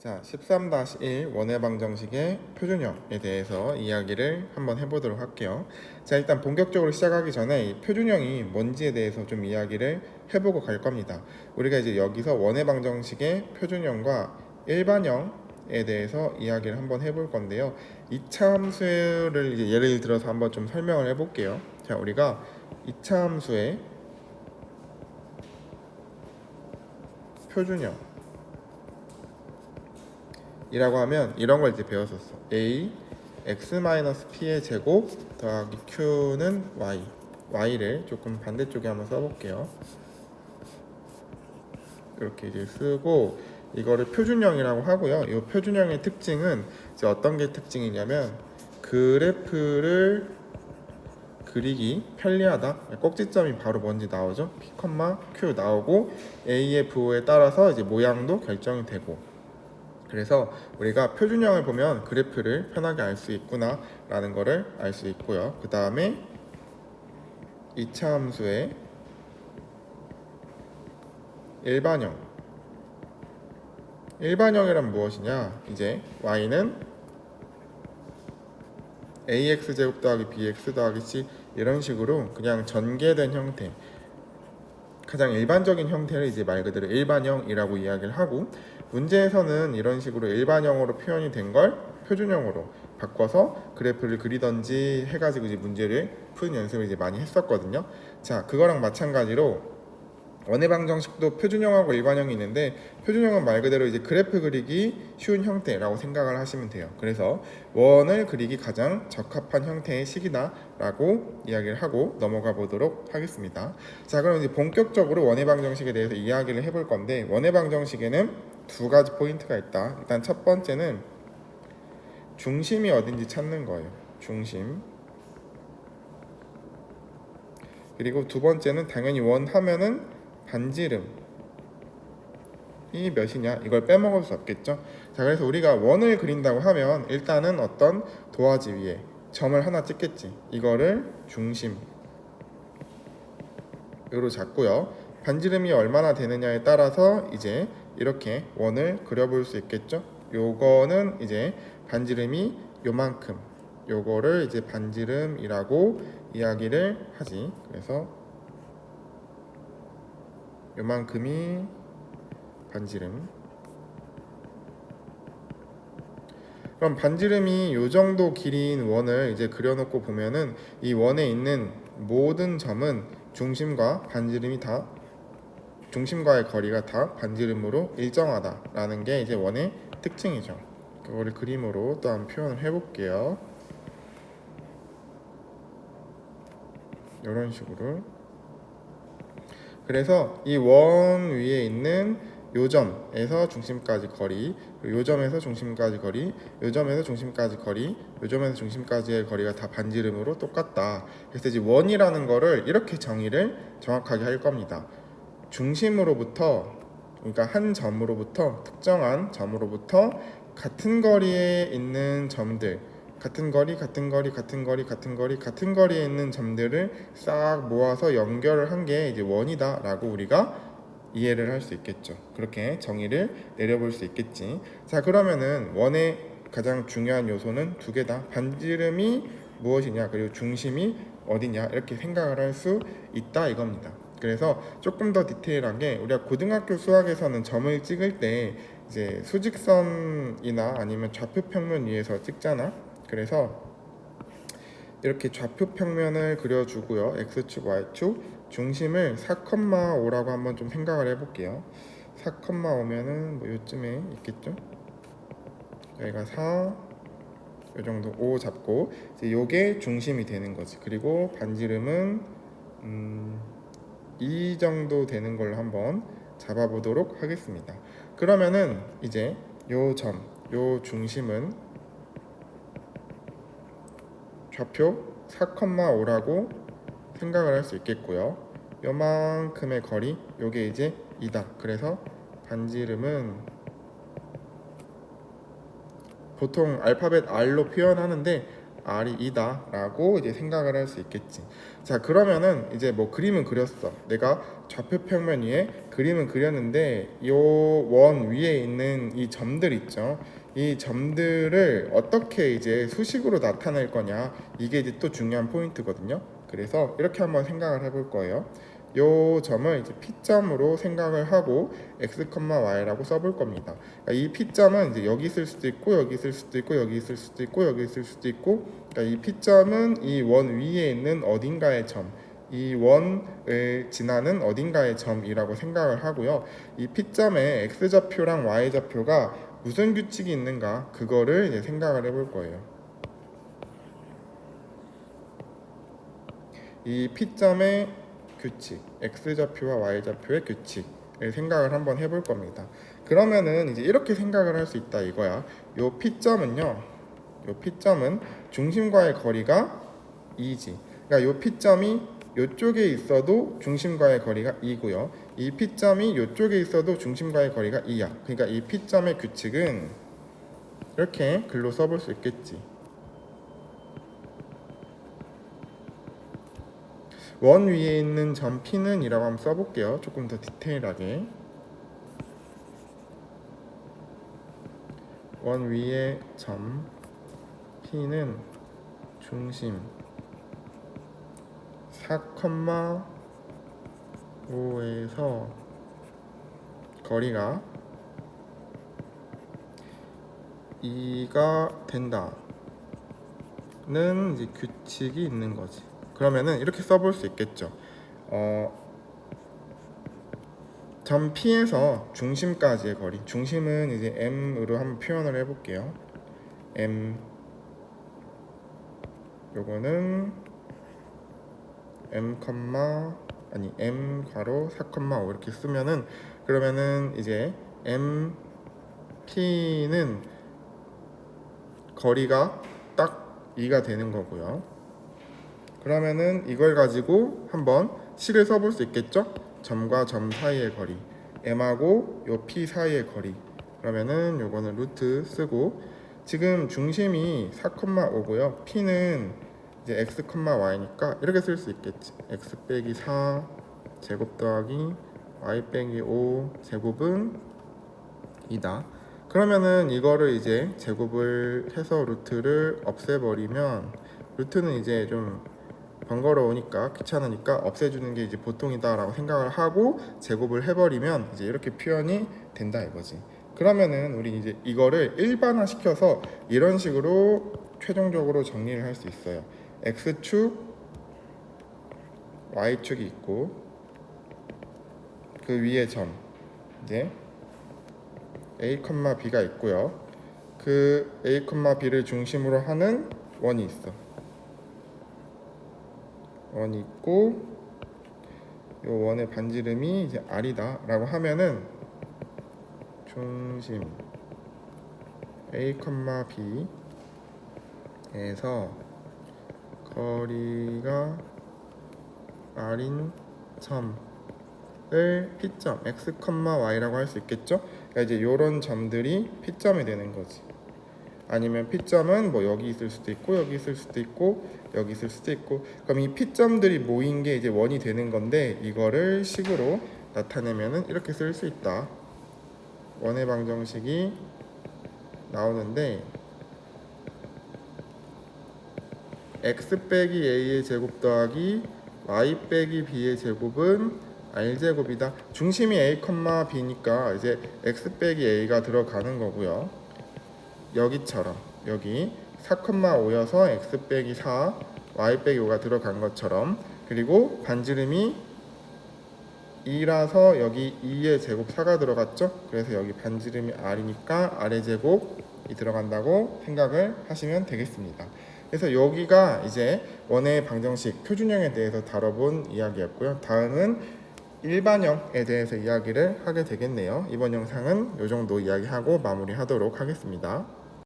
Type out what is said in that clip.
자, 13-1 원의 방정식의 표준형에 대해서 이야기를 한번 해보도록 할게요. 자, 일단 본격적으로 시작하기 전에 이 표준형이 뭔지에 대해서 좀 이야기를 해보고 갈 겁니다. 우리가 이제 여기서 원의 방정식의 표준형과 일반형에 대해서 이야기를 한번 해볼 건데요. 이차 함수를 이제 예를 들어서 한번 좀 설명을 해볼게요. 자, 우리가 이차 함수의 표준형 이라고 하면 이런 걸 이제 배웠었어. a x-p의 제곱 더하기 q는 y. y를 조금 반대쪽에 한번 써볼게요. 이렇게 이제 쓰고 이거를 표준형이라고 하고요. 이 표준형의 특징은 이제 어떤 게 특징이냐면 그래프를 그리기 편리하다. 꼭지점이 바로 뭔지 나오죠. p, q 나오고 a의 부호에 따라서 이제 모양도 결정이 되고. 그래서 우리가 표준형을 보면 그래프를 편하게 알 수 있구나 라는 거를 알 수 있고요. 그 다음에 이차 함수의 일반형이란 무엇이냐? 이제 y는 ax제곱 더하기 bx 더하기 c 이런 식으로 그냥 전개된 형태, 가장 일반적인 형태를 이제 말 그대로 일반형이라고 이야기를 하고, 문제에서는 이런 식으로 일반형으로 표현이 된 걸 표준형으로 바꿔서 그래프를 그리던지 해가지고 이제 문제를 푸는 연습을 이제 많이 했었거든요. 자, 그거랑 마찬가지로 원의 방정식도 표준형하고 일반형이 있는데, 표준형은 말 그대로 이제 그래프 그리기 쉬운 형태라고 생각을 하시면 돼요. 그래서 원을 그리기 가장 적합한 형태의 식이다라고 이야기를 하고 넘어가 보도록 하겠습니다. 자, 그럼 이제 본격적으로 원의 방정식에 대해서 이야기를 해볼 건데, 원의 방정식에는 두 가지 포인트가 있다. 일단 첫 번째는 중심이 어딘지 찾는 거예요. 중심. 그리고 두 번째는 당연히 원 하면은 반지름이 몇이냐, 이걸 빼먹을 수 없겠죠. 자, 그래서 우리가 원을 그린다고 하면 일단은 어떤 도화지 위에 점을 하나 찍겠지. 이거를 중심으로 잡고요. 반지름이 얼마나 되느냐에 따라서 이제 이렇게 원을 그려볼 수 있겠죠. 요거는 이제 반지름이 요만큼, 요거를 이제 반지름이라고 이야기를 하지. 그래서 요만큼이 반지름. 그럼 반지름이 요 정도 길이인 원을 이제 그려놓고 보면은 이 원에 있는 모든 점은 중심과 반지름이 다, 중심과의 거리가 다 반지름으로 일정하다라는 게 이제 원의 특징이죠. 그거를 그림으로 또 한번 표현을 해볼게요. 이런 식으로. 그래서 이 원 위에 있는 요점에서 중심까지 거리, 요점에서 중심까지 거리, 요점에서 중심까지 거리, 요점에서 중심까지의 거리가 다 반지름으로 똑같다. 그래서 이제 원이라는 거를 이렇게 정의를 정확하게 할 겁니다. 중심으로부터, 그러니까 한 점으로부터, 특정한 점으로부터 같은 거리에 있는 점들, 같은 거리에 있는 점들을 싹 모아서 연결을 한 게 이제 원이다라고 우리가 이해를 할 수 있겠죠. 그렇게 정의를 내려볼 수 있겠지. 자, 그러면은 원의 가장 중요한 요소는 두 개다. 반지름이 무엇이냐, 그리고 중심이 어디냐, 이렇게 생각을 할 수 있다 이겁니다. 그래서 조금 더 디테일하게 우리가 고등학교 수학에서는 점을 찍을 때 이제 수직선이나 아니면 좌표 평면 위에서 찍잖아. 그래서 이렇게 좌표 평면을 그려주고요. x축, y축, 중심을 4,5라고 한번 좀 생각을 해볼게요. 4,5면은 뭐 요쯤에 있겠죠? 여기가 4, 요 정도 5 잡고 이제 요게 중심이 되는 거지. 그리고 반지름은 이 정도 되는 걸로 한번 잡아보도록 하겠습니다. 그러면은 이제 요 점, 요 중심은 좌표 4,5라고 생각을 할 수 있겠고요. 요만큼의 거리, 요게 이제 2다. 그래서 반지름은 보통 알파벳 R로 표현하는데 r이 2다 라고 이제 생각을 할 수 있겠지. 자, 그러면은 이제 뭐 그림은 그렸어. 내가 좌표 평면 위에 그림은 그렸는데 요 원 위에 있는 이 점들 있죠. 이 점들을 어떻게 이제 수식으로 나타낼 거냐, 이게 이제 또 중요한 포인트거든요. 그래서 이렇게 한번 생각을 해볼 거예요. 요 점을 이제 P점으로 생각을 하고 x, y라고 써볼 겁니다. 그러니까 이 P점은 이제 여기 있을 수도 있고 여기 있을 수도 있고 여기 있을 수도 있고 여기 있을 수도 있고, 그러니까 이 P점은 이 원 위에 있는 어딘가의 점, 이 원을 지나는 어딘가의 점이라고 생각을 하고요. 이 P점에 x좌표랑 y좌표가 무슨 규칙이 있는가, 그거를 이제 생각을 해볼 거예요. 이 P점의 규칙, x좌표와 y좌표의 규칙을 생각을 한번 해볼 겁니다. 그러면은 이제 이렇게 생각을 할 수 있다 이거야. 요 P점은요, 요 P점은 중심과의 거리가 2지. 그러니까 요 P점이 요쪽에 있어도 중심과의 거리가 2고요. 이 P점이 요쪽에 있어도 중심과의 거리가 2야. 그러니까 이 P점의 규칙은 이렇게 글로 써볼 수 있겠지. 원 위에 있는 점 P는 이라고 한번 써볼게요. 조금 더 디테일하게. 원 위의 점 P는 중심 4,5에서 거리가 2가 된다는 이제 규칙이 있는 거지. 그러면은 이렇게 써볼 수 있겠죠. 점 P에서 중심까지의 거리, 중심은 이제 M으로 한번 표현을 해볼게요. M, 요거는 M, M 괄호 4,5 이렇게 쓰면은, 그러면은 이제 M, P는 거리가 딱 2가 되는 거고요. 그러면은 이걸 가지고 한번 식을 써볼 수 있겠죠? 점과 점 사이의 거리, M하고 요 P 사이의 거리. 그러면은 요거는 루트 쓰고, 지금 중심이 4,5고요. P는 이제 x, y니까 이렇게 쓸 수 있겠지. x 빼기 4 제곱 더하기 y 빼기 5 제곱은 2다. 그러면은 이거를 이제 제곱을 해서 루트를 없애버리면, 루트는 이제 좀 번거로우니까 귀찮으니까 없애주는 게 이제 보통이다라고 생각을 하고 제곱을 해버리면 이제 이렇게 표현이 된다 이거지. 그러면은 우리 이제 이거를 일반화 시켜서 이런 식으로 최종적으로 정리를 할 수 있어요. x축, y축이 있고 그 위에 점 이제 a, b가 있고요. 그 a, b를 중심으로 하는 원이 있어. 원이 있고 요 원의 반지름이 이제 r이다 라고 하면은 중심 a, b에서 거리가 r인 점을 P점 x, y라고 할 수 있겠죠? 그러니까 이제 요런 점들이 P점이 되는 거지. 아니면 P점은 뭐 여기 있을 수도 있고 여기 있을 수도 있고 여기 있을 수도 있고, 그럼 이 P점들이 모인 게 이제 원이 되는 건데, 이거를 식으로 나타내면은 이렇게 쓸 수 있다. 원의 방정식이 나오는데 x 빼기 a의 제곱 더하기 y 빼기 b의 제곱은 r제곱이다. 중심이 a, b니까 이제 x 빼기 a가 들어가는 거고요. 여기처럼 여기 4,5여서 x 빼기 4, y 빼기 5가 들어간 것처럼, 그리고 반지름이 2라서 여기 2의 제곱 4가 들어갔죠. 그래서 여기 반지름이 r이니까 r의 제곱이 들어간다고 생각을 하시면 되겠습니다. 그래서 여기가 이제 원의 방정식 표준형에 대해서 다뤄본 이야기였고요. 다음은 일반형에 대해서 이야기를 하게 되겠네요. 이번 영상은 이 정도 이야기하고 마무리하도록 하겠습니다.